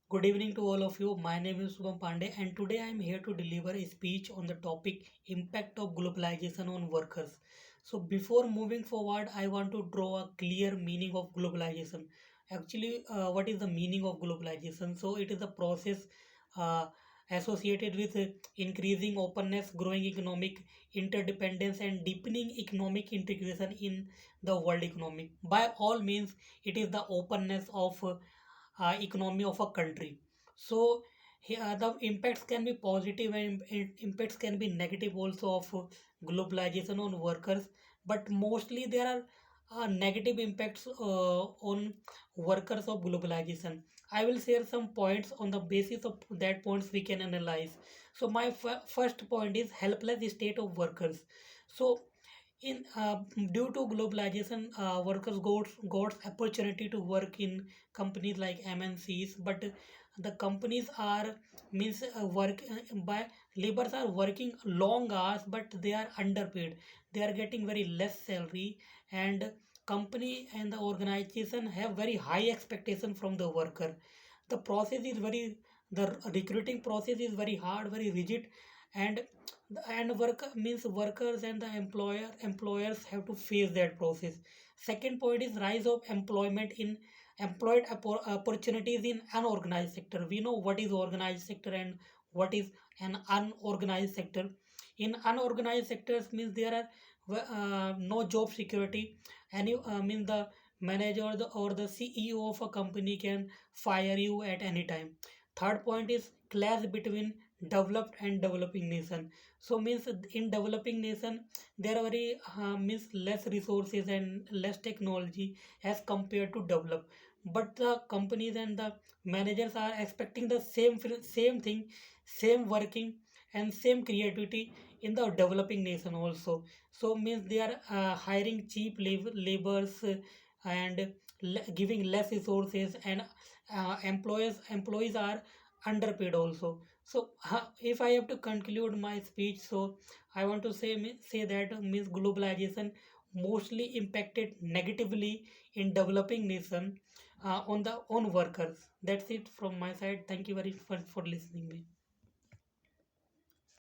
Good evening to all of you. My name is Subham Pandey, and today I am here to deliver a speech on the topic impact of globalization on workers. So, before moving forward, I want to draw a clear meaning of globalization. Actually, what is the meaning of globalization? So, it is a process uh, associated with increasing openness, growing economic interdependence, and deepening economic integration in the world economy. By all means, it is the openness of economy of a country. So here the impacts can be positive and impacts can be negative also of globalization on workers, but mostly there are negative impacts on workers of globalization. I will share some points on the basis of that points we can analyze. So my first point is helpless state of workers. So in due to globalization, workers got opportunity to work in companies like MNCs, but the companies are means work by laborers are working long hours, but they are underpaid. They are getting very less salary, and company and the organization have very high expectation from the worker. The process is very the recruiting process is very hard, very rigid, and work means workers and the employers have to face that process. Second point is rise of employment in opportunities in unorganized sector. We know what is organized sector and what is an unorganized sector. In unorganized sectors means there are no job security. Any mean the manager or the CEO of a company can fire you at any time. Third point is clash between developed and developing nation. So means in developing nation there are very means less resources and less technology as compared to develop, but the companies and the managers are expecting the same thing, same working and same creativity in the developing nation also. So means they are hiring cheap labors and giving less resources, and employees are underpaid also. So if I have to conclude my speech, so I want to say that means globalization mostly impacted negatively in developing nation on the on workers. That's it from my side. Thank you very much for listening me.